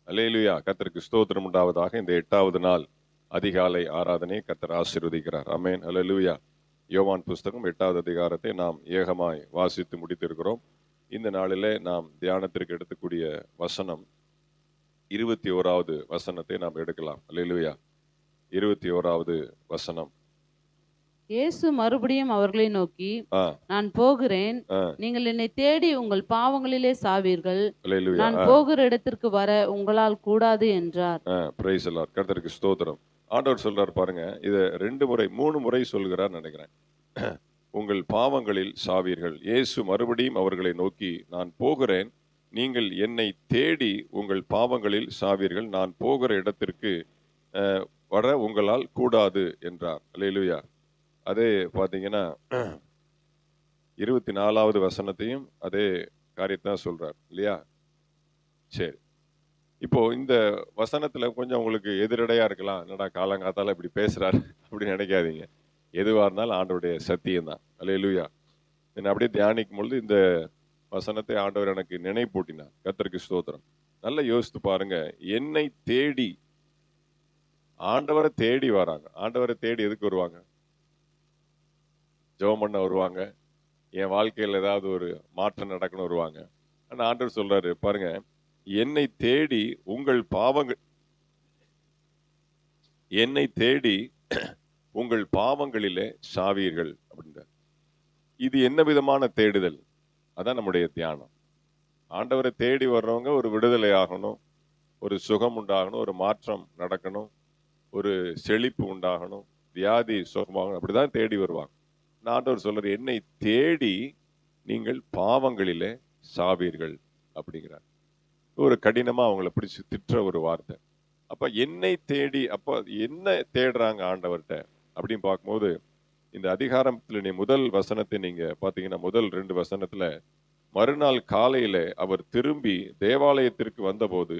அல்லேலூயா. கர்த்தருக்கு ஸ்தோத்திரம் உண்டாவதாக. இந்த 8வது நாள் அதிகாலை ஆராதனை கர்த்தர் ஆசீர்வதிக்கிறார். ஆமென். அல்லேலூயா. யோவான் புஸ்தகம் 8வது அதிகாரத்தை நாம் ஏகமாய் வாசித்து முடித்திருக்கிறோம். இந்த நாளிலே நாம் தியானத்திற்கு எடுக்கக்கூடிய வசனம் 21வது வசனத்தை நாம் எடுக்கலாம். அல்லேலூயா. 21வது வசனம். இயேசு மறுபடியும் அவர்களை நோக்கி, ஆ நான் போகிறேன், ஆ நீங்கள் என்னை தேடி உங்கள் பாவங்களிலே சாவீர்கள், அல்லேலூயா. நான் போகிற இடத்திற்கு வர உங்களால் கூடாது என்றார். Praise the Lord. கர்த்தருக்கு ஸ்தோத்திரம். ஆண்டவர் சொல்றார் பாருங்க. இதை 2 முறை 3 முறை சொல்கிறார் நினைக்கிறேன். உங்கள் பாவங்களில் சாவீர்கள். இயேசு மறுபடியும் அவர்களை நோக்கி, நான் போகிறேன், நீங்கள் என்னை தேடி உங்கள் பாவங்களில் சாவீர்கள், நான் போகிற இடத்திற்கு வர உங்களால் கூடாது என்றார். அல்லேலூயா. அதே பார்த்தீங்கன்னா 24வது வசனத்தையும் அதே காரியத்தான் சொல்றார் இல்லையா? சரி, இப்போ இந்த வசனத்துல கொஞ்சம் உங்களுக்கு எதிரடையா இருக்கலாம். என்னடா காலங்காத்தால இப்படி பேசுறாரு அப்படின்னு நினைக்காதீங்க. எதுவா இருந்தாலும் ஆண்டவருடைய சத்தியம் தான். அல்லேலூயா. நான் அப்படியே தியானிக்கும் பொழுது இந்த வசனத்தை ஆண்டவர் எனக்கு நினைப்பூட்டினார். கர்த்தருக்கு ஸ்தோத்திரம். நல்லா யோசித்து பாருங்க. என்னை தேடி, ஆண்டவரை தேடி வராங்க. ஆண்டவரை தேடி எதுக்கு வருவாங்க? ஜெபம் பண்ண வருவாங்க. என் வாழ்க்கையில் ஏதாவது ஒரு மாற்றம் நடக்கணும் வருவாங்க. ஆனால் ஆண்டவர் சொல்றாரு பாருங்க, என்னை தேடி உங்கள் பாவங்கள், என்னை தேடி உங்கள் பாவங்களிலே சாவீர்கள் அப்படின்ற. இது என்ன விதமான தேடுதல்? அதான் நம்முடைய தியானம். ஆண்டவரை தேடி வர்றவங்க ஒரு விடுதலை ஆகணும், ஒரு சுகம் உண்டாகணும், ஒரு மாற்றம் நடக்கணும், ஒரு செழிப்பு உண்டாகணும், வியாதி சுகமாகணும், அப்படிதான் தேடி வருவாங்க. ஆண்டவர் சொல்றாரு, என்னை தேடி நீங்கள் பாவங்களிலே சாவீர்கள் அப்படிங்கிறார். ஒரு கடினமா அவங்களை பிடிச்சு திட்டுற ஒரு வார்த்தை. அப்ப என்னை தேடி, அப்ப என்ன தேடுறாங்க ஆண்டவர்கிட்ட அப்படின்னு பார்க்கும்போது, இந்த அதிகாரத்துல நீ முதல் வசனத்தை நீங்க பாத்தீங்கன்னா, முதல் 2 வசனத்துல, மறுநாள் காலையில அவர் திரும்பி தேவாலயத்திற்கு வந்தபோது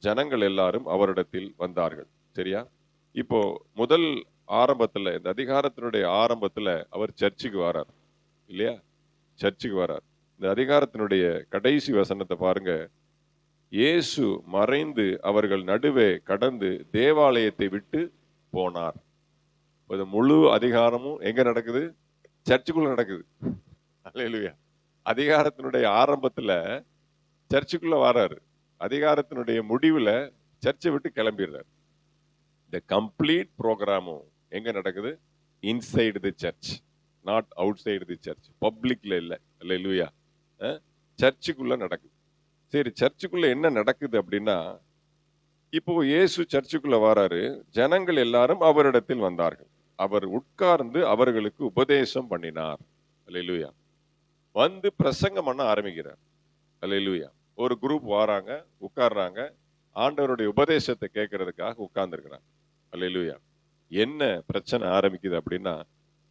ஜனங்கள் எல்லாரும் அவரிடத்தில் வந்தார்கள். சரியா? இப்போ முதல் ஆரம்பத்துல, இந்த அதிகாரத்தினுடைய ஆரம்பத்துல அவர் சர்ச்சுக்கு வரார் இல்லையா? சர்ச்சுக்கு வரார். இந்த அதிகாரத்தினுடைய கடைசி வசனத்தை பாருங்க. இயேசு மறைந்து அவர்கள் நடுவே கடந்து தேவாலயத்தை விட்டு போனார். இது முழு அதிகாரமும் எங்க நடக்குது? சர்ச்சுக்குள்ள நடக்குது. அல்லேலூயா. அதிகாரத்தினுடைய ஆரம்பத்துல சர்ச்சுக்குள்ள வராரு. அதிகாரத்தினுடைய முடிவுல சர்ச்சை விட்டு கிளம்பிடுறாரு. இந்த கம்ப்ளீட் ப்ரோக்ராமும் எங்க நடக்குது? Inside the search, not out side the search. பப்ளிக்ல இல்லை. அல்லேலூயா. சர்ச்சுக்குள்ள நடக்குது. சரி, சர்ச்சுக்குள்ள என்ன நடக்குது அப்படின்னா, இப்போ இயேசு சர்ச்சுக்குள்ள வராரு. ஜனங்கள் எல்லாரும் அவரிடத்தில் வந்தார்கள். அவர் உட்கார்ந்து அவர்களுக்கு உபதேசம் பண்ணினார். அல்லேலூயா. வந்து பிரசங்கம் பண்ண ஆரம்பிக்கிறார். அல்லேலூயா. ஒரு குரூப் வராங்க, உட்கார்றாங்க, ஆண்டவருடைய உபதேசத்தை கேட்கறதுக்காக உட்கார்ந்துருக்கிறாங்க. அல்லேலூயா. என்ன பிரச்சனை ஆரம்பிக்குது அப்படின்னா,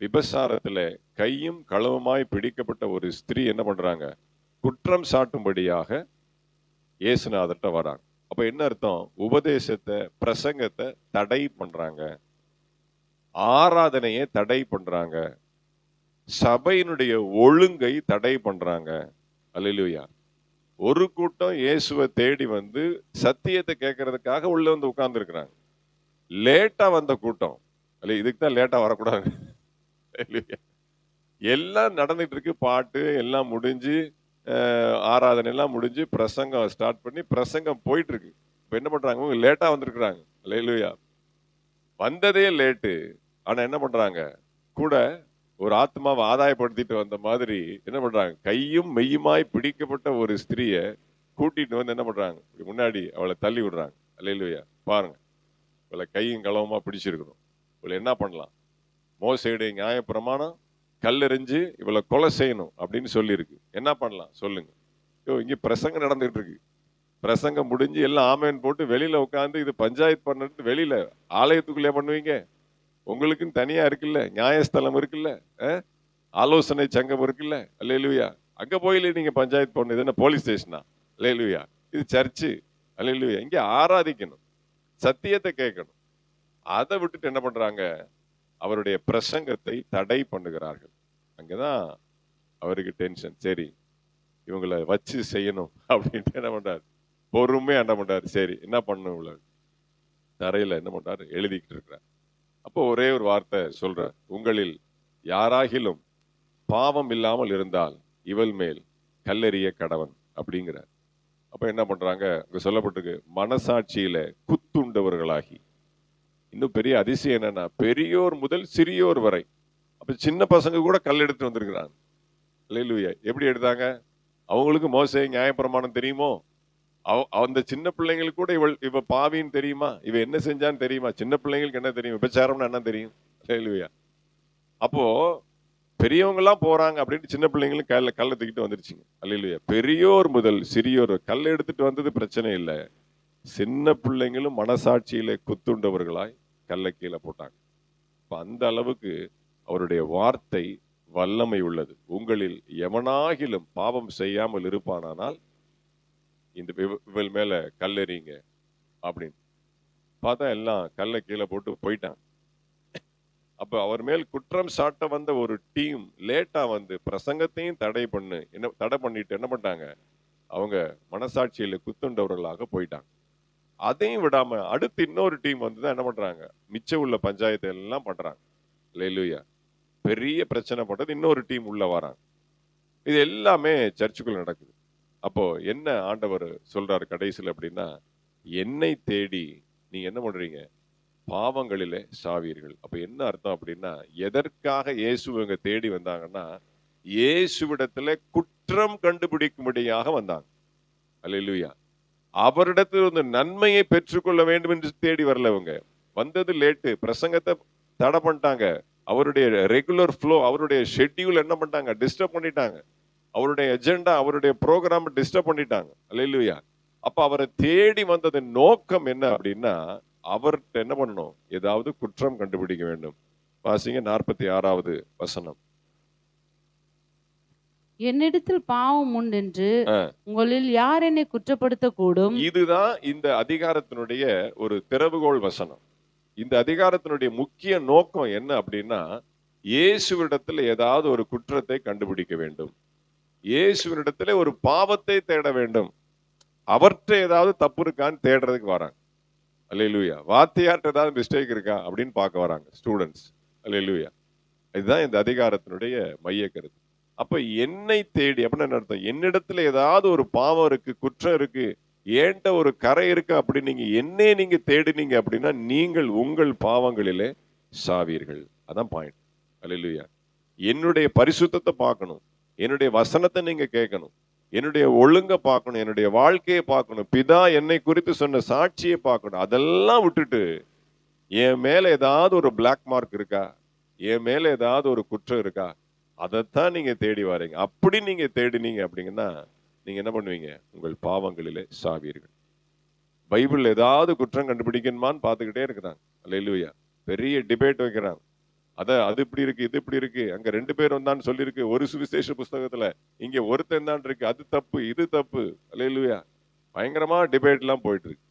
விபசாரத்துல கையும் களவுமாய் பிடிக்கப்பட்ட ஒரு ஸ்திரீ என்ன பண்றாங்க? குற்றம் சாட்டும்படியாக இயேசுநாதர்கிட்ட வராங்க. அப்ப என்ன அர்த்தம்? உபதேசத்தை, பிரசங்கத்தை தடை பண்றாங்க, ஆராதனையை தடை பண்றாங்க, சபையினுடைய ஒழுங்கை தடை பண்றாங்க. அல்லேலூயா. ஒரு கூட்டம் இயேசுவை தேடி வந்து சத்தியத்தை கேட்கறதுக்காக உள்ள வந்து உட்கார்ந்து இருக்கிறாங்க. லேட்டா வந்த கூட்டம், அல்ல, இதுக்கு தான் லேட்டா வரக்கூடாது. எல்லாம் நடந்துட்டு இருக்கு, பாட்டு எல்லாம் முடிஞ்சு, ஆராதனை எல்லாம் முடிஞ்சு, பிரசங்கம் ஸ்டார்ட் பண்ணி பிரசங்கம் போயிட்டு இருக்கு. இப்ப என்ன பண்றாங்க? லேட்டா வந்திருக்கிறாங்க. அல்லேலூயா. வந்ததே லேட்டு. ஆனா என்ன பண்றாங்க? கூட ஒரு ஆத்மாவை ஆதாயப்படுத்திட்டு வந்த மாதிரி என்ன பண்றாங்க? கையும் மெய்யுமாய் பிடிக்கப்பட்ட ஒரு ஸ்திரிய கூட்டிட்டு வந்து என்ன பண்றாங்க? முன்னாடி அவளை தள்ளி விடுறாங்க. அல்லேலூயா. பாருங்க, இவளை கையும் களவுமா பிடிச்சிருக்கணும். இவளை என்ன பண்ணலாம்? மோசேயுடைய நியாயப்பிரமாணம் கல்லெறிஞ்சு இவளை கொலை செய்யணும் அப்படின்னு சொல்லியிருக்கு. என்ன பண்ணலாம் சொல்லுங்க? இங்க பிரசங்கம் நடந்துட்டு இருக்கு. பிரசங்கம் முடிஞ்சு எல்லாம் ஆமேன் போட்டு வெளியில உட்காந்து இது பஞ்சாயத்து பண்ணிட்டு வெளியில ஆலயத்துக்குள்ளே பண்ணுவீங்க? உங்களுக்குன்னு தனியா இருக்குல்ல, நியாயஸ்தலம் இருக்குல்ல, ஆலோசனை சங்கம் இருக்குல்ல. அல்லேலூயா. அங்க போயில நீங்க பஞ்சாயத்து பண்ணு. இது என்ன போலீஸ் ஸ்டேஷனா? அல்லேலூயா. இது சர்ச்சு. அல்லேலூயா. இங்க ஆராதிக்கணும், சத்தியத்தை கேட்கணும். அதை விட்டுட்டு என்ன பண்றாங்க? அவருடைய பிரசங்கத்தை தடை பண்ணுகிறார்கள். அங்கதான் அவருக்கு டென்ஷன். சரி, இவங்களை வச்சு செய்யணும் அப்படின்ட்டு என்ன பண்றாரு? பொறுமையா என்ன பண்றாரு, சரி என்ன பண்ணும் இவ்வளவு தரையில என்ன பண்றாரு, எழுதிக்கிட்டு இருக்கிறார். அப்போ ஒரே ஒரு வார்த்தை சொல்றார், உங்களில் யாராகிலும் பாவம் இல்லாமல் இருந்தால் இவள் மேல் கல்லெறிய கடவன் அப்படிங்கிறார். அப்ப என்ன பண்றாங்க, அங்க சொல்லப்பட்டிருக்கு, மனசாட்சியில குத்துண்டவர்களாகி. இன்னும் பெரிய அதிசயம் என்னன்னா, பெரியோர் முதல் சிறியோர் வரை, அப்ப சின்ன பசங்க கூட கல் எடுத்து வந்திருக்கிறாங்க. அல்லேலூயா. எப்படி எடுத்தாங்க? அவங்களுக்கு மோசே நியாயப்பிரமாணம் தெரியுமோ? அந்த சின்ன பிள்ளைங்களுக்கு கூட இவ பாவின்னு தெரியுமா? இவ என்ன செஞ்சான்னு தெரியுமா? சின்ன பிள்ளைங்களுக்கு என்ன தெரியும்? விபச்சாரம்னா என்ன தெரியும்? அல்லேலூயா. அப்போ பெரியவங்க எல்லாம் போறாங்க அப்படின்னு சின்ன பிள்ளைங்களும் கல்ல தூக்கிட்டு வந்துருச்சுங்க. அல்லேலூயா. பெரியோர் முதல் சிறியோர் கல் எடுத்துட்டு வந்தது பிரச்சனை இல்லை. சின்ன பிள்ளைங்களும் மனசாட்சியில குத்துண்டவர்களாய் கல்லை கீழே போட்டாங்க. இப்ப அந்த அளவுக்கு அவருடைய வார்த்தை வல்லமை உள்ளது. உங்களில் எவனாகிலும் பாவம் செய்யாமல் இருப்பானானால் இந்த இவள் மேல கல்லெறிங்க அப்படின்னு பார்த்தா எல்லாம் கல்லை கீழே போட்டு போயிட்டாங்க. அப்ப அவர் மேல் குற்றம் சாட்ட வந்த ஒரு டீம் லேட்டா வந்து பிரசங்கத்தையும் தடை பண்ணிட்டு என்ன பண்ணிட்டாங்க, அவங்க மனசாட்சியில குத்துண்டவர்களாக போயிட்டாங்க. அதையும் விடாம அடுத்து இன்னொரு டீம் வந்து தான் என்ன பண்றாங்க, மிச்சம் உள்ள பஞ்சாயத்தை எல்லாம் பண்றாங்க. அல்லேலூயா. பெரிய பிரச்சனை பண்றது இன்னொரு டீம் உள்ள வராங்க. இது எல்லாமே சர்ச்சுக்குள்ள நடக்குது. அப்போ என்ன ஆண்டவர் சொல்றாரு கடைசியில் அப்படின்னா, என்னை தேடி நீங்க என்ன பண்றீங்க, பாவங்களிலே சாவீர்கள். அப்ப என்ன அர்த்தம் அப்படின்னா, எதற்காக இயேசுவங்க தேடி வந்தாங்கன்னா, இயேசுவிடத்துல குற்றம் கண்டுபிடிக்கும்படியாக வந்தாங்க. அல்லேலூயா. அவரிடத்தில் வந்து நன்மையை பெற்றுக்கொள்ள வேண்டும் என்று தேடி வரல. இவங்க வந்தது லேட்டு, பிரசங்கத்தை தடை பண்ணிட்டாங்க. அவருடைய ரெகுலர் ஃப்ளோ, அவருடைய ஷெட்யூல் என்ன பண்ணிட்டாங்க, டிஸ்டர்ப் பண்ணிட்டாங்க. அவருடைய எஜெண்டா, அவருடைய ப்ரோக்ராம் டிஸ்டர்ப் பண்ணிட்டாங்க. அல்லேலூயா. அப்ப அவரை தேடி வந்ததன் நோக்கம் என்ன அப்படின்னா, அவர்கிட்ட என்ன பண்ணணும், ஏதாவது குற்றம் கண்டுபிடிக்க வேண்டும். வாசிங்க 46வது வசனம். என்னிடத்தில் பாவம் உண்டென்று உங்களில் யார் என்னை குற்றப்படுத்த கூடும்? இதுதான் இந்த அதிகாரத்தினுடைய ஒரு திறவுகோல் வசனம். இந்த அதிகாரத்தினுடைய முக்கிய நோக்கம் என்ன அப்படின்னா, இயேசுவிடத்தில் ஏதாவது ஒரு குற்றத்தை கண்டுபிடிக்க வேண்டும். இயேசுவினிடத்துல ஒரு பாவத்தை தேட வேண்டும். அவர்கிட்ட ஏதாவது தப்பு இருக்கான்னு தேடுறதுக்கு வராங்க. அல்லேலூயா. வாத்தியார்ட்ட ஏதாவது மிஸ்டேக் இருக்கா அப்படின்னு பார்க்க வராங்க ஸ்டூடெண்ட்ஸ். அல்லேலூயா. இதுதான் இந்த அதிகாரத்தினுடைய மைய கருத்து. அப்ப என்னை தேடி அப்படின்னு என்ன அர்த்தம், என்னிடத்துல ஏதாவது ஒரு பாவம் இருக்கு, குற்றம் இருக்கு, ஏன்ட்ட ஒரு கரை இருக்கு அப்படின்னு நீங்க தேடினீங்க அப்படின்னா நீங்கள் உங்கள் பாவங்களிலே சாவீர்கள். அதான் பாயிண்ட். அல்லேலூயா. என்னுடைய பரிசுத்தத்தை பார்க்கணும், என்னுடைய வசனத்தை நீங்க கேட்கணும், என்னுடைய ஒழுங்க பார்க்கணும், என்னுடைய வாழ்க்கையை பார்க்கணும், பிதா என்னை குறித்து சொன்ன சாட்சியை பார்க்கணும். அதெல்லாம் விட்டுட்டு என் மேல ஏதாவது ஒரு பிளாக் மார்க் இருக்கா, என் மேல ஏதாவது ஒரு குற்றம் இருக்கா, அதைத்தான் நீங்க தேடி வரீங்க. அப்படி நீங்க தேடினீங்க அப்படிங்கன்னா நீங்க என்ன பண்ணுவீங்க, உங்கள் பாவங்களிலே சாவீர்கள். பைபிள் ஏதாவது குற்றம் கண்டுபிடிக்கணுமான்னு பார்த்துக்கிட்டே இருக்கிறாங்க. அல்லேலூயா. பெரிய டிபேட் வைக்கிறாங்க. அது இப்படி இருக்கு, இது இப்படி இருக்கு, அங்க 2 பேர் வந்தான்னு சொல்லியிருக்கு ஒரு சுவிசேஷ புஸ்தகத்துல, இங்க ஒருத்தன் தான் இருக்கு, அது தப்பு இது தப்பு. அல்லேலூயா. பயங்கரமா டிபேட் எல்லாம் போயிட்டு இருக்கு.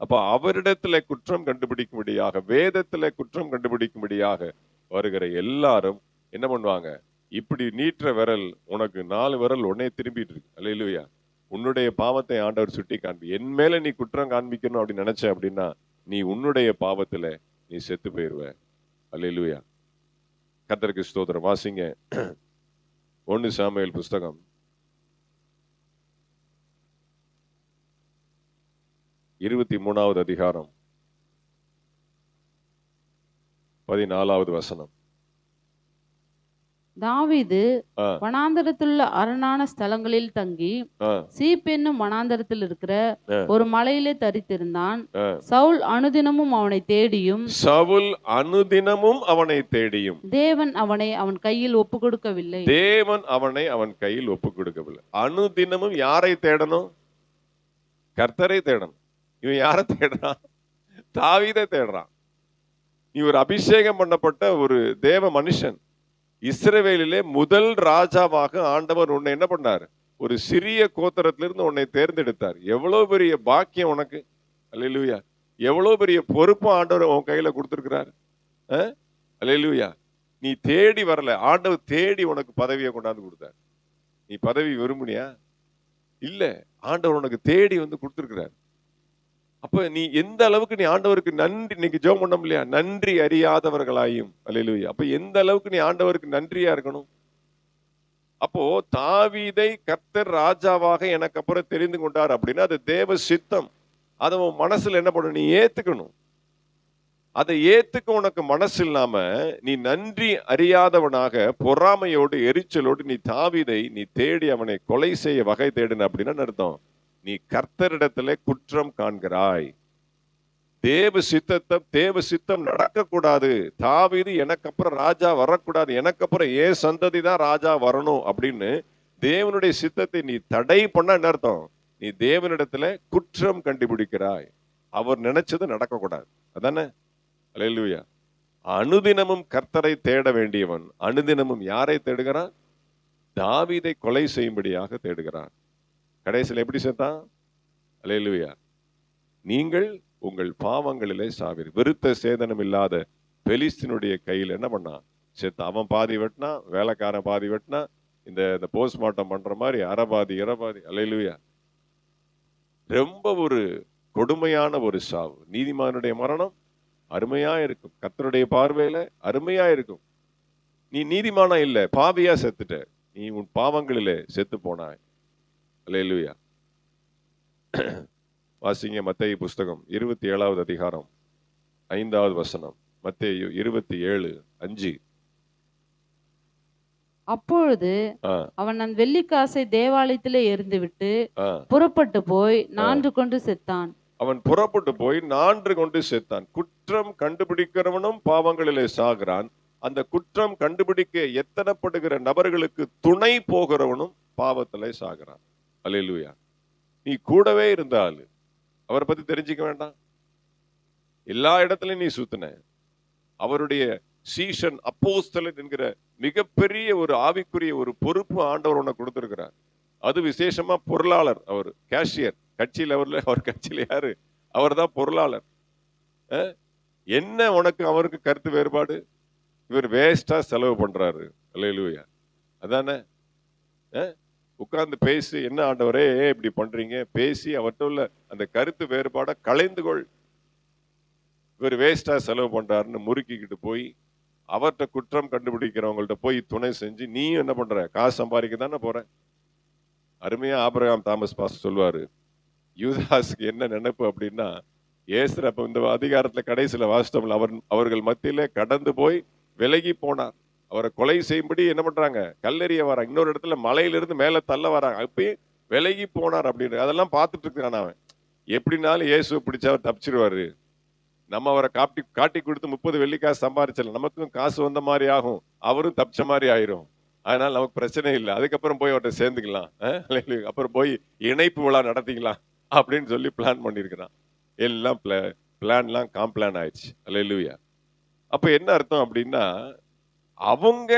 அப்ப அவரிடத்துல குற்றம் கண்டுபிடிக்கும்படியாக, வேதத்துல குற்றம் கண்டுபிடிக்கும்படியாக வருகிற எல்லாரும் என்ன பண்ணுவாங்க, இப்படி நீட்டுற விரல் உனக்கு 4 விரல் உடனே திரும்பிட்டு இருக்கு. அல்லேலூயா. உன்னுடைய பாவத்தை ஆண்டவர் சுட்டி காண்பி. என் மேல நீ குற்றம் காண்பிக்கணும் அப்படின்னு நினைச்ச அப்படின்னா நீ உன்னுடைய பாவத்துல நீ செத்து போயிருவ. அல்லேலூயா. கர்த்தருக்கு ஸ்தோத்திரம். வாசிங்க 1 சாமுவேல் புஸ்தகம் 23வது அதிகாரம் 14வது வசனம். தாவீது வனாந்தரத்திலுள்ள அரணான ஸ்தலங்களில் தங்கி சீப் என்னும் வனாந்தரத்தில் இருக்கிற ஒரு மலையிலே தரித்திருந்தான். சவுல் அனுதினமும் அவனை தேடியும் தேவன் அவனை அவன் கையில் ஒப்பு கொடுக்கவில்லை. அனுதினமும் யாரை தேடணும்? கர்த்தரை தேடணும். இவன் யாரை தேடுறான்? தாவீதை தேடுறான். நீ ஒரு அபிஷேகம் பண்ணப்பட்ட ஒரு தேவ மனுஷன். இஸ்ரவேலிலே முதல் ராஜாவாக ஆண்டவர் உன்னை என்ன பண்ணார்? ஒரு சிறிய கோத்திரத்திலிருந்து உன்னை தேர்ந்தெடுத்தார். எவ்வளவு பெரிய பாக்கியம் உனக்கு. அல்லேலூயா. எவ்வளவு பெரிய பொறுப்பு ஆண்டவர் உன் கையில கொடுத்திருக்கிறார். அல்லேலூயா. நீ தேடி வரல, ஆண்டவர் தேடி உனக்கு பதவியை கொண்டாந்து கொடுத்தார். நீ பதவி விரும்புனியா? இல்ல. ஆண்டவர் உனக்கு தேடி வந்து கொடுத்துருக்கிறார். அப்ப நீ எந்த அளவுக்கு நீ ஆண்டவருக்கு நன்றி, இன்னைக்கு ஜெபம் பண்ணோம் இல்லையா, நன்றி அறியாதவர்களாயும். அல்லேலூயா. அப்ப எந்த அளவுக்கு நீ ஆண்டவருக்கு நன்றியா இருக்கணும். அப்போ தாவீதை கர்த்தர் ராஜாவாக எனக்கு அப்புறம் தெரிந்து கொண்டார் அப்படின்னா அது தேவ சித்தம். அதை உன் மனசுல என்ன பண்ணணும், நீ ஏத்துக்கணும். அதை ஏத்துக்க உனக்கு மனசு இல்லாம நீ நன்றி அறியாதவனாக பொறாமையோடு எரிச்சலோடு நீ தாவீதை நீ தேடி அவனை கொலை செய்ய வகை தேடின அப்படின்னா அர்த்தம், நீ கர்த்தரிடத்துல குற்றம் காண்கிறாய். தேவ சித்தம் நடக்கக்கூடாது. தாவீது எனக்கு அப்புறம் ராஜா வரக்கூடாது, எனக்கு அப்புறம் ஏன் சந்ததி தான் ராஜா வரணும் அப்படின்னு தேவனுடைய சித்தத்தை நீ தடை பண்ண என்ன அர்த்தம், நீ தேவனிடத்துல குற்றம் கண்டுபிடிக்கிறாய். அவர் நினைச்சது நடக்கக்கூடாது. அதானே? அல்லேலூயா. அனுதினமும் கர்த்தரை தேட வேண்டியவன் அனுதினமும் யாரை தேடுகிறான்? தாவீதை கொலை செய்யும்படியாக தேடுகிறான். கடைசியில் எப்படி சேர்த்தான்? அல்லேலூயா. நீங்கள் உங்கள் பாவங்களிலே சாவீர். விருத்த சேதனம் இல்லாத பெலிஸ்தினுடைய கையில் என்ன பண்ணான்? செத்து. அவன் பாதி வெட்டினா, வேலைக்காரன் பாதி வெட்டினா, இந்த போஸ்ட்மார்ட்டம் பண்ற மாதிரி அறபாதி இரபாதி. அல்லேலூயா. ரொம்ப ஒரு கொடுமையான ஒரு சாவு. நீதிமானுடைய மரணம் அருமையா இருக்கும், கர்த்தருடைய பார்வையில அருமையா இருக்கும். நீ நீதிமானா இல்ல, பாவியா செத்துட்ட. நீ உன் பாவங்களிலே செத்து போனாய். அல்லேலூயா. வாசிங்க மத்தேயு புஸ்தகம் 27வது அதிகாரம் 5வது வசனம். மத்தேயு 27:5. அப்பொழுது அவன் அந்த வெள்ளிக்காசை தேவாலயத்திலே எறிந்துவிட்டு புறப்பட்டு போய் நான்று கொண்டு செத்தான். அவன் புறப்பட்டு போய் நான்று கொண்டு செத்தான். குற்றம் கண்டுபிடிக்கிறவனும் பாவங்களிலே சாகிறான். அந்த குற்றம் கண்டுபிடிக்க எத்தனப்படுகிற நபர்களுக்கு துணை போகிறவனும் பாவத்திலே சாகிறான். அல்லேலூயா. நீ கூடவே இருந்தால் அவரை பத்தி தெரிஞ்சுக்க வேண்டாம். எல்லா இடத்துலயும் நீ சுத்தின. அவருடைய சீஷன் அப்போஸ்தலன் என்கிற மிகப்பெரிய ஒரு ஆவிக்குரிய ஒரு பொறுப்பு ஆண்டவர் உனக்கு கொடுத்திருக்கிறார். அது விசேஷமா பொருளாளர். அவர் கேஷியர். கட்சி லெவல்ல அவர் கட்சியில யாரு? அவர் தான் பொருளாளர். என்ன உனக்கு அவருக்கு கருத்து வேறுபாடு? இவர் வேஸ்டா செலவு பண்றாரு. அல்லேலூயா. அதானே? உட்கார்ந்து பேசி, என்ன ஆண்டவரே இப்படி பண்றீங்க, பேசி அவர்கிட்ட உள்ள அந்த கருத்து வேறுபாட களைந்து கொள். இவர் வேஸ்டா செலவு பண்றாருன்னு முறுக்கிக்கிட்டு போய் அவர்கிட்ட குற்றம் கண்டுபிடிக்கிறவங்கள்ட்ட போய் துணை செஞ்சு நீயும் என்ன பண்ற? காசு சம்பாதிக்க தானே போற. அருமையா ஆபிரகாம் தாமஸ் பாஸ் சொல்லுவாரு, யூதாஸுக்கு என்ன நினைப்பு அப்படின்னா, ஏசுற இந்த அதிகாரத்துல கடைசியில வாசித்தோம்ல, அவர்கள் மத்தியில கடந்து போய் விலகி போனார். அவரை கொலை செய்யும்படி என்ன பண்றாங்க? கல்லெறிய வராங்க. இன்னொரு இடத்துல மலையிலிருந்து மேல தள்ள வராங்க. அப்பயே விலகி போனார் அப்படின்னு அதெல்லாம் பார்த்துட்டு இருக்கான் அவன். எப்படினாலும் இயேசு பிடிச்சவர் தப்பிச்சிருவாரு. நம்ம அவரை காட்டி கொடுத்து 30 வெள்ளிக்காசு சம்பாதிச்சல, நமக்கும் காசு வந்த மாதிரி ஆகும், அவரும் தப்பிச்ச மாதிரி ஆயிரும். அதனால நமக்கு பிரச்சனை இல்லை. அதுக்கப்புறம் போய் அவர்கிட்ட சேர்ந்துக்கலாம், அப்புறம் போய் இணைப்பு விழா நடத்திக்கலாம் அப்படின்னு சொல்லி பிளான் பண்ணியிருக்கிறான். எல்லாம் பிளான்லாம் காம்ப்ளான் ஆயிடுச்சு. அல்லேலூயா. அப்ப என்ன அர்த்தம் அப்படின்னா, அவங்க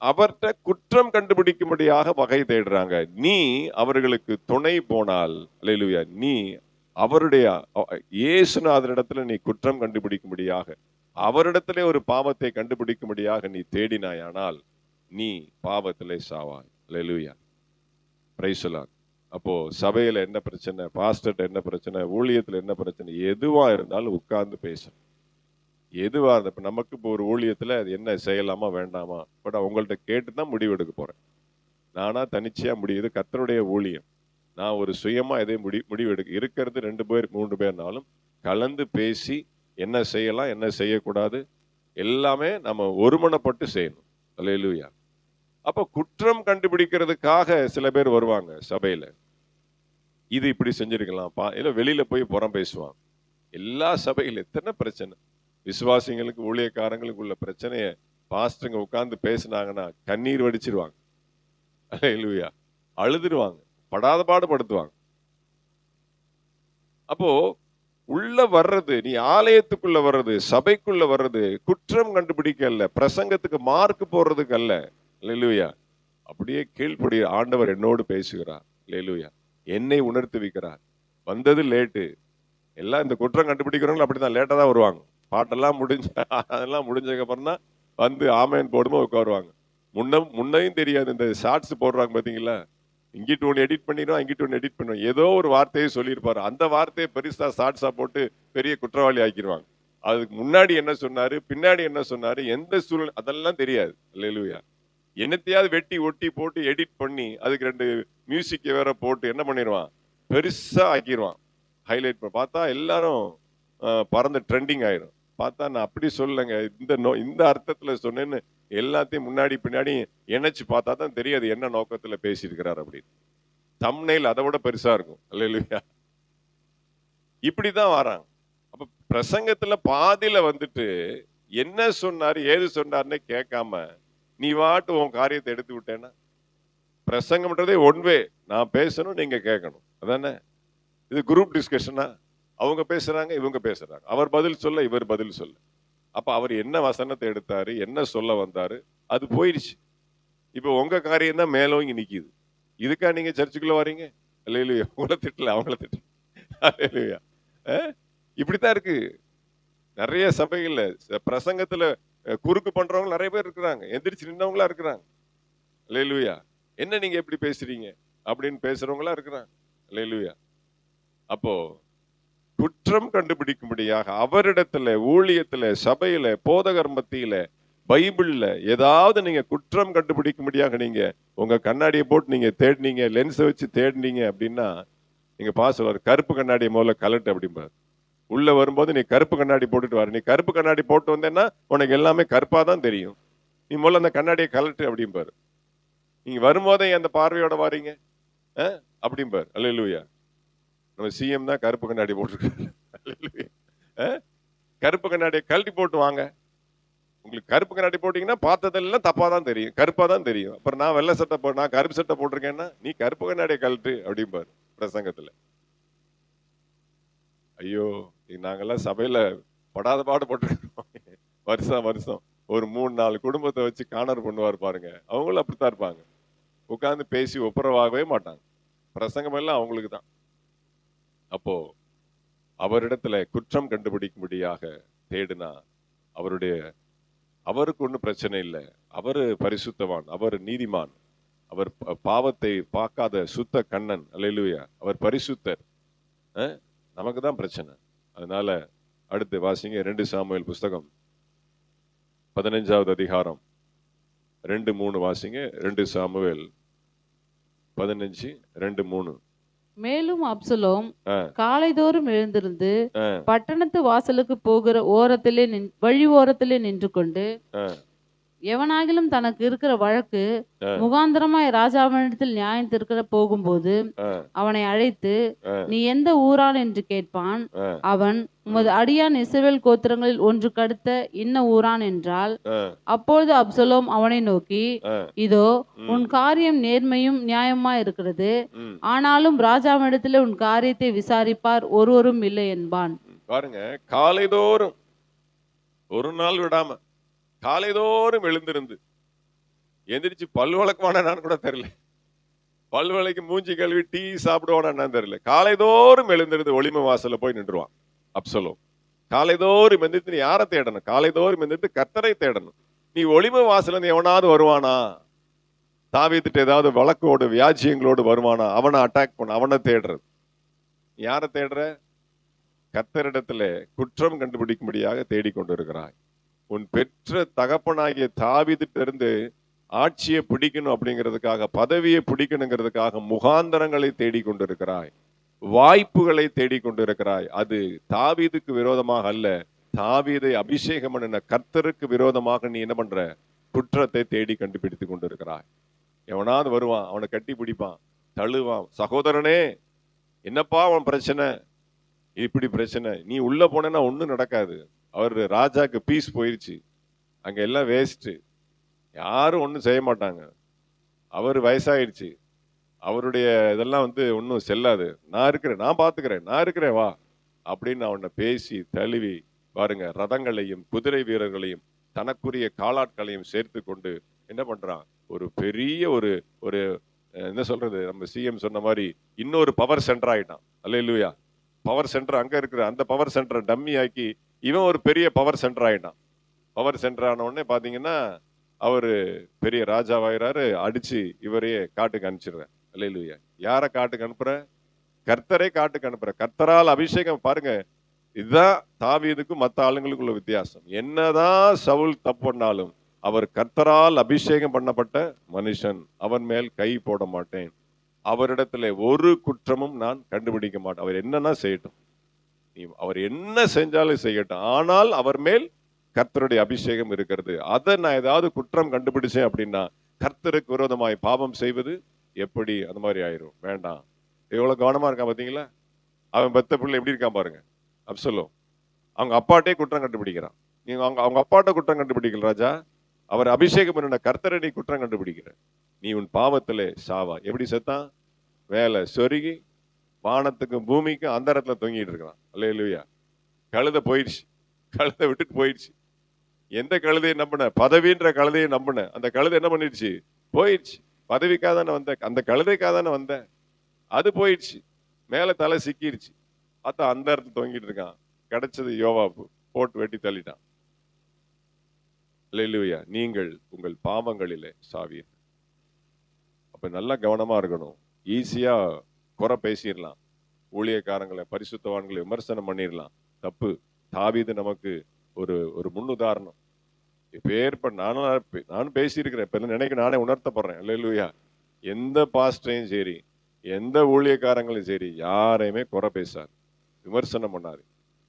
அவர்கிட்ட குற்றம் கண்டுபிடிக்கும்படியாக வகை தேடுறாங்க. நீ அவர்களுக்கு துணை போனால், அல்லேலூயா, நீ அவருடைய இயேசுநாதரிடத்துல நீ குற்றம் கண்டுபிடிக்கும்படியாக, அவரிடத்திலே ஒரு பாவத்தை கண்டுபிடிக்கும்படியாக நீ தேடினாயானால் நீ பாவத்திலே சாவாய். அல்லேலூயா. Praise the Lord. அப்போ சபையில என்ன பிரச்சனை, பாஸ்டர்ட்ட என்ன பிரச்சனை, ஊழியத்துல என்ன பிரச்சனை, எதுவா இருந்தாலும் உட்கார்ந்து பேசணும். எதுவா இருந்த, இப்ப நமக்கு இப்போ ஒரு ஊழியத்துல அது என்ன செய்யலாமா வேண்டாமா, பட் உங்கள்கிட்ட கேட்டு தான் முடிவு எடுக்க போறேன். நானா தனிச்சையா முடியுது, கர்த்தருடைய ஊழியம். நான் ஒரு சுயமா எதையும் முடிவு எடுக்க இருக்கிறது 2 பேர் 3 பேர்னாலும் கலந்து பேசி என்ன செய்யலாம் என்ன செய்யக்கூடாது எல்லாமே நம்ம ஒருமனப்பட்டு செய்யணும். அல்லேலூயா. அப்ப குற்றம் கண்டுபிடிக்கிறதுக்காக சில பேர் வருவாங்க சபையில. இது இப்படி செஞ்சிருக்கலாம், இல்ல வெளியில போய் புறம் பேசுவாங்க. எல்லா சபையில எத்தனை பிரச்சனை, விசுவாசிங்களுக்கு ஊழியக்காரங்களுக்கு உள்ள பிரச்சனைய பாஸ்டருங்க உட்கார்ந்து பேசினாங்கன்னா கண்ணீர் வடிச்சிருவாங்க. அல்லேலூயா. அழுதுருவாங்க, படாத பாடுபடுத்துவாங்க. அப்போ உள்ள வர்றது, நீ ஆலயத்துக்குள்ள வர்றது, சபைக்குள்ள வர்றது குற்றம் கண்டுபிடிக்க அல்ல, பிரசங்கத்துக்கு மார்க் போடுறதுக்கு அல்ல. அல்லேலூயா. அப்படியே கீழ்ப்படி, ஆண்டவர் என்னோடு பேசுகிறார். அல்லேலூயா. என்னை உணர்த்துவிக்கிறார். வந்தது லேட்டு. எல்லாம் இந்த குற்றம் கண்டுபிடிக்கிறவங்க அப்படிதான் லேட்டா தான் வருவாங்க. பாட்டெல்லாம் அதெல்லாம் முடிஞ்சதுக்கு அப்புறம் தான் வந்து ஆமேன் போடுமோ உட்காருவாங்க. முன்னையும் தெரியாது. இந்த ஷார்ட்ஸ் போடுறாங்க பாத்தீங்களா, இங்கிட்டு ஒன்று எடிட் பண்ணிடுவோம், இங்கிட்டு ஒன்று எடிட் பண்ணுவோம். ஏதோ ஒரு வார்த்தையை சொல்லியிருப்பாரு, அந்த வார்த்தையை பெருசா ஷார்ட்ஸா போட்டு பெரிய குற்றவாளி ஆக்கிடுவாங்க. அதுக்கு முன்னாடி என்ன சொன்னாரு, பின்னாடி என்ன சொன்னாரு, எந்த சூழ்நிலை அதெல்லாம் தெரியாது. அல்லேலூயா. என்னத்தையாவது வெட்டி ஒட்டி போட்டு எடிட் பண்ணி அதுக்கு 2 மியூசிக்கை வேற போட்டு என்ன பண்ணிடுவான், பெருசா ஆக்கிடுவான். ஹைலைட் பார்த்தா எல்லாரும் பறந்து ட்ரெண்டிங் ஆயிடும். பார்த்தா நான் அப்படி சொல்லலைங்க, இந்த அர்த்தத்துல சொன்னேன்னு எல்லாத்தையும் முன்னாடி பின்னாடி இணைச்சு பார்த்தா தான் தெரியாது என்ன நோக்கத்துல பேசியிருக்கிறார் அப்படின்னு. தம்ப்நெயில் அதை விட பெருசா இருக்கும். அல்லேலூயா. இப்படிதான் வராங்க. அப்ப பிரசங்கத்துல பாதியில வந்துட்டு என்ன சொன்னாரு ஏது சொன்னாருன்னு கேட்காம நீ வாட்டு உன் காரியத்தை எடுத்து விட்டேன்னா, பிரசங்கம்ன்றதே ஒன் வே. நான் பேசணும், நீங்க கேட்கணும், அதானே? இது குரூப் டிஸ்கஷனா? அவங்க பேசுறாங்க, இவங்க பேசுறாங்க, அவர் பதில் சொல்ல, இவர் பதில் சொல்ல. அப்ப அவர் என்ன வசனத்தை எடுத்தாரு, என்ன சொல்ல வந்தாரு, அது போயிடுச்சு. இப்ப உங்க காரியம் தான் மேலோங்கி நிக்குது. இதுக்கா நீங்க சர்ச்சுக்குள்ள வரீங்க? அல்லேலூயா. உங்களை திட்டல, அவங்கள திட்டல. அல்லேலூயா. இப்படித்தான் இருக்கு நிறைய சபைகள்ல. பிரசங்கத்துல குறுக்கு பண்றவங்க நிறைய பேர் இருக்கிறாங்க, எந்திரிச்சு நின்றவங்களா இருக்கிறாங்க. அல்லேலூயா. என்ன நீங்க எப்படி பேசுறீங்க அப்படின்னு பேசுறவங்களா இருக்கிறாங்க. அல்லேலூயா. அப்போ குற்றம் கண்டுபிடிக்கும்படியாக அவரிடத்துல, ஊழியத்துல, சபையில, போதகர் மத்தியில, பைபிள்ல ஏதாவது நீங்க குற்றம் கண்டுபிடிக்கும்படியாக நீங்க உங்க கண்ணாடியை போட்டு நீங்க தேடினீங்க, லென்ஸை வச்சு தேடினீங்க அப்படின்னா, நீங்க சொல்லுவாரு, கருப்பு கண்ணாடியை முதல்ல கலட்டு அப்படிம்பாரு. உள்ள வரும்போது நீ கருப்பு கண்ணாடி போட்டுட்டு வர. நீ கருப்பு கண்ணாடி போட்டு வந்தேன்னா உனக்கு எல்லாமே கருப்பா தான் தெரியும். நீ முதல்ல அந்த கண்ணாடியை கலட்டு அப்படிம்பாரு. நீங்க வரும்போதே அந்த பார்வையோட வாரீங்க அப்படிம்பாரு. அல்லேலூயா. நம்ம சிஎம் தான் கருப்பு கண்ணாடி போட்டிருக்காரு. கருப்பு கண்ணாடியை கழட்டி போட்டு வாங்க. உங்களுக்கு கருப்பு கண்ணாடி போட்டீங்கன்னா பார்த்ததெல்லாம் தப்பா தான் தெரியும், கருப்பா தான் தெரியும். அப்புறம் நான் வெள்ளை சட்டை நான் கருப்பு சட்டை போட்டிருக்கேன்னா நீ கருப்பு கண்ணாடியை கழட்டு அப்படிம்பாரு பிரசங்கத்துல. ஐயோ, நாங்கெல்லாம் சபையில படாத பாடுபட்டிருக்கோம். வருஷம் வருஷம் ஒரு 3-4 குடும்பத்தை வச்சு காணர் பண்ணுவார் பாருங்க. அவங்களும் அப்படித்தான் இருப்பாங்க. உட்கார்ந்து பேசி ஒப்புரவாகவே மாட்டாங்க. பிரசங்கம் எல்லாம் அவங்களுக்கு தான். அப்போ அவரிடத்துல குற்றம் கண்டுபிடிக்கும்படியாக தேடினா அவருக்கு ஒன்றும் பிரச்சனை இல்லை. அவரு பரிசுத்தவான், அவர் நீதிமான், அவர் பாவத்தை பார்க்காத சுத்த கண்ணன். அல்லேலூயா. அவர் பரிசுத்தர். நமக்கு தான் பிரச்சனை. அதனால அடுத்து வாசிங்க 2 சாமுவேல் புஸ்தகம் 15வது அதிகாரம் 2-3 வாசிங்க. 2 சாமுவேல் 15:2-3. மேலும் அப்சலோம் காலைதோறும் எழுந்திருந்து பட்டணத்து வாசலுக்கு போகிற வழி ஓரத்திலே நின்று கொண்டு, எவனாகிலும் தனக்கு இருக்கிற வழக்கு முகாந்திரமாய் ராஜாவினிடத்தில் நியாயம் தீர்க்க போகும்போது அவனை அழைத்து, நீ எந்த ஊரான் என்று கேட்பான். அவன், உமது அடியான் இஸ்ரவேல் கோத்திரங்களில் ஒன்றுக்கு அடுத்த இன்ன ஊரான் என்றால், அப்பொழுது அப்சலோம் அவனை நோக்கி, இதோ உன் காரியம் நேர்மையும் நியாயமா இருக்கிறது, ஆனாலும் ராஜாவினிடத்தில் உன் காரியத்தை விசாரிப்பார் ஒருவரும் இல்லை என்பான். பாருங்க, காலைதோறும் ஒரு நாள் விடாம காலைதோறும் எழுந்திருந்து எந்திரிச்சு பல் வழக்குவானான்னு கூட தெரியல, பல் வளைக்கு மூஞ்சி கழுவி டீ சாப்பிடுவானா தெரியல, காலைதோறும் எழுந்திருந்து ஒளிம வாசல்ல போய் நின்றுவான் அப்சலோம். காலைதோறும் எந்திரித்து நீ யாரை தேடணும்? காலைதோறும் எந்திரித்து கர்த்தரை தேடணும். நீ ஒளிம வாசல் எவனாவது வருவானா? தாவீதுட்ட ஏதாவது வழக்கோடு வியாஜியங்களோடு வருவானா? அவனை அட்டாக் பண்ண, அவனை தேடுறது. யாரை தேடுற? கர்த்தரிடத்துல குற்றம் கண்டுபிடிக்கும்படியாக தேடிக்கொண்டு இருக்கிறாய். உன் பெற்ற தகப்பனாகிய தாவீதுட்ட இருந்து ஆட்சியை பிடிக்கணும் அப்படிங்கிறதுக்காக, பதவியை பிடிக்கணுங்கிறதுக்காக முகாந்தரங்களை தேடிக்கொண்டிருக்கிறாய், வாய்ப்புகளை தேடிக்கொண்டிருக்கிறாய். அது தாவீதுக்கு விரோதமாக அல்ல, தாவீதை அபிஷேகம் பண்ணின கர்த்தருக்கு விரோதமாக நீ என்ன பண்ற? குற்றத்தை தேடி கண்டுபிடித்து கொண்டிருக்கிறாய். எவனாவது வருவான், அவனை கட்டி பிடிப்பான், தழுவான். சகோதரனே, என்னப்பா அவன் பிரச்சனை? இப்படி பிரச்சனை. நீ உள்ள போனா ஒன்னும் நடக்காது. அவர் ராஜாக்கு பீஸ் போயிருச்சு, அங்க எல்லாம் வேஸ்ட், யாரும் ஒன்றும் செய்ய மாட்டாங்க. அவர் வயசாயிடுச்சு, அவருடைய இதெல்லாம் ஒன்றும் செல்லாது. நான் இருக்கிறேன், நான் பார்த்துக்கிறேன், நான் இருக்கிறேன், வா அப்படின்னு அவனை பேசி தழுவி பாருங்க, ரதங்களையும் குதிரை வீரர்களையும் தனக்குரிய காலாட்களையும் சேர்த்து கொண்டு என்ன பண்றான்? ஒரு பெரிய ஒரு ஒரு என்ன சொல்றது, நம்ம சிஎம் சொன்ன மாதிரி இன்னொரு பவர் சென்டர் ஆயிட்டான். அல்லேலூயா. பவர் சென்டர் அங்க இருக்கிற அந்த பவர் சென்டரை டம்மி ஆக்கி இவன் ஒரு பெரிய பவர் சென்டர் ஆயிட்டான். பவர் சென்டர் ஆன உடனே பாத்தீங்கன்னா அவரு பெரிய ராஜாவாயிராரு, அடிச்சு இவரையே காட்டுக்கு அனுப்பிச்சிடுறேன். அல்லேலூயா. யாரை காட்டுக்கு அனுப்புற? கர்த்தரை காட்டுக்கு அனுப்புற. கர்த்தரால் அபிஷேகம். பாருங்க, இதுதான் தாவீதுக்கும் மற்ற ஆளுங்களுக்குள்ள வித்தியாசம். என்னதான் சவுல் தப்பு பண்ணாலும் அவர் கர்த்தரால் அபிஷேகம் பண்ணப்பட்ட மனுஷன். அவன் மேல் கை போட மாட்டேன். அவரிடத்துல ஒரு குற்றமும் நான் கண்டுபிடிக்க மாட்டேன். அவர் என்னன்னா செய்யட்டும், அவர் என்ன செஞ்சாலும் செய்யட்டும், ஆனால் அவர் மேல் கர்த்தருடைய அபிஷேகம் இருக்கிறது. அதை நான் ஏதாவது குற்றம் கண்டுபிடிச்சேன் அப்படின்னா கர்த்தருக்கு விரோதமாய் பாவம் செய்வது எப்படி? அந்த மாதிரி ஆயிரும். வேண்டாம். எவ்வளவு கவனமா இருக்கான் பாத்தீங்களா? அவன் பெத்த பிள்ளை எப்படி இருக்கான் பாருங்க. அப்சலோம் அவங்க அப்பாட்டே குற்றம் கண்டுபிடிக்கிறான். நீங்க அவங்க அப்பாட்ட குற்றம் கண்டுபிடிக்கல ராஜா, அவர் அபிஷேகம் பண்ணின கர்த்தரை நீ குற்றம் கண்டுபிடிக்கிற. நீ உன் பாவத்திலே சாவா. எப்படி செத்தான்? வேலை சொருகி வானத்துக்கும் பூமிக்கும் அந்த இடத்துல தொங்கிட்டு இருக்கிறான். அல்லேலூயா. கழுதை போயிடுச்சு, கழுதை விட்டுட்டு போயிடுச்சு. எந்த கழுதையை நம்பின? பதவின்ற கழுதையை நம்பின. அந்த கழுதை என்ன பண்ணிடுச்சு? போயிடுச்சு. பதவிக்காக தானே வந்த, அந்த கழுதைக்காக தானே வந்த, அது போயிடுச்சு. மேல தலை சிக்கிடுச்சு. அத்த அந்த இடத்துல தொங்கிட்டு இருக்கான். கிடைச்சது யோவாபு, போட்டு வெட்டி தள்ளிட்டான். அல்லேலூயா. நீங்கள் உங்கள் பாவங்களிலே சாவீர். அப்ப நல்லா கவனமா இருக்கணும். ஈஸியா குறை பேசிடலாம், ஊழியக்காரங்களை பரிசுத்தவான்களை விமர்சனம் பண்ணிடலாம். தப்பு. தாவீது நமக்கு ஒரு ஒரு முன்னுதாரணம். இப்ப நானும் பேசியிருக்கிறேன். இப்ப நினைக்க நானே உணர்த்தப்படுறேன். அல்லேலூயா. எந்த பாஸ்டரையும் சரி, எந்த ஊழியக்காரங்களையும் சரி, யாரையுமே குறை பேசாது, விமர்சனம் பண்ணாது.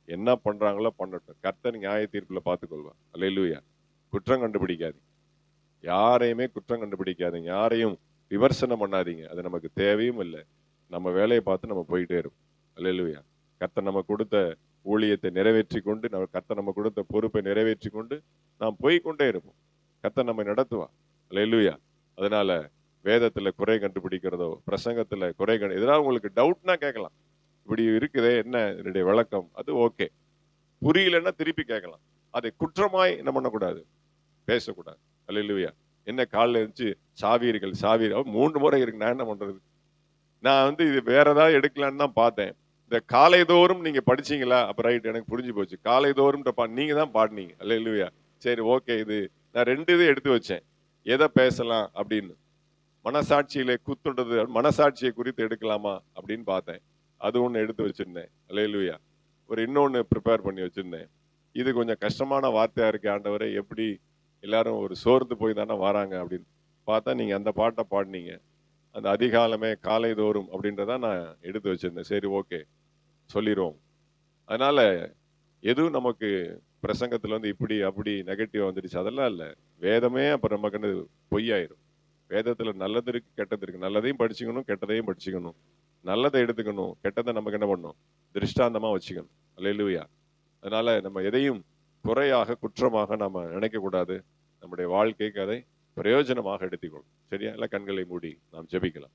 என்ன பண்றாங்களோ பண்ணட்டும், கர்த்தர் நியாய தீர்ப்புல பார்த்துக்கொள்வார். அல்லேலூயா. குற்றம் கண்டுபிடிக்காது, யாரையுமே குற்றம் கண்டுபிடிக்காதீங்க, யாரையும் விமர்சனம் பண்ணாதீங்க. அது நமக்கு தேவையும் இல்லை. நம்ம வேலையை பார்த்து நம்ம போயிட்டே இருப்போம். அல்லேலூயா. கர்த்தர் நம்ம கொடுத்த ஊழியத்தை நிறைவேற்றி கொண்டு, கர்த்தர் நம்ம கொடுத்த பொறுப்பை நிறைவேற்றி கொண்டு நாம் போய்கொண்டே இருப்போம். கர்த்தர் நம்ம நடத்துவார். அல்லேலூயா. அதனால வேதத்துல குறை கண்டுபிடிக்கிறதோ, பிரசங்கத்துல குறை எதனால உங்களுக்கு டவுட்னா கேட்கலாம். இப்படி இருக்குதே, என்ன என்னுடைய விளக்கம்? அது ஓகே. புரியலன்னா திருப்பி கேட்கலாம். அதை குற்றமாய் என்ன பண்ணக்கூடாது, பேசக்கூடாது. அல்லேலூயா. என்ன காலில் இருந்துச்சு சாவீர்கள் 3 முறை இருக்கு, நான் என்ன பண்றது? நான் இது வேற ஏதாவது எடுக்கலான்னு தான் பார்த்தேன். இந்த காலைதோறும் நீங்க படிச்சீங்களா? அப்ப ரைட், எனக்கு புரிஞ்சு போச்சு. காலைதோறும் நீங்க தான் பாடினீங்க. அல்லேலூயா. சரி, ஓகே. நான் 2 இது எடுத்து வச்சேன், எதை பேசலாம் அப்படின்னு. மனசாட்சியிலே குத்துண்டது, மனசாட்சியை குறித்து எடுக்கலாமா அப்படின்னு பார்த்தேன். அது ஒண்ணு எடுத்து வச்சிருந்தேன். அல்லேலூயா. இன்னொன்னு ப்ரிப்பேர் பண்ணி வச்சிருந்தேன். இது கொஞ்சம் கஷ்டமான வார்த்தையா இருக்கு ஆண்டவரே, எப்படி எல்லாரும் ஒரு சோர்ந்து போய் தானே வராங்க அப்படின்னு பார்த்தா நீங்க அந்த பாட்டை பாடினீங்க. அந்த அதிகாலமே காலைதோறும் அப்படின்றத நான் எடுத்து வச்சிருந்தேன். சரி, ஓகே, சொல்லிடுவோம். அதனால எதுவும் நமக்கு பிரசங்கத்துல இப்படி அப்படி நெகட்டிவா வந்துடுச்சு அதெல்லாம் இல்லை. வேதமே அப்புறம் நமக்கு பொய்யாயிரும். வேதத்துல நல்லது இருக்கு, கெட்டது இருக்கு. நல்லதையும் படிச்சுக்கணும், கெட்டதையும் படிச்சுக்கணும். நல்லதை எடுத்துக்கணும், கெட்டதை நமக்கு என்ன பண்ணணும், திருஷ்டாந்தமா வச்சுக்கணும். அல்லேலூயா. அதனால நம்ம எதையும் குறையாக குற்றமாக நாம நினைக்க கூடாது. நம்முடைய வாழ்க்கைக்கு அதை பிரயோஜனமாக எடுத்துக்கொள்ளும். சரியா? இல்லை, கண்களை மூடி நாம் ஜெபிக்கலாம்.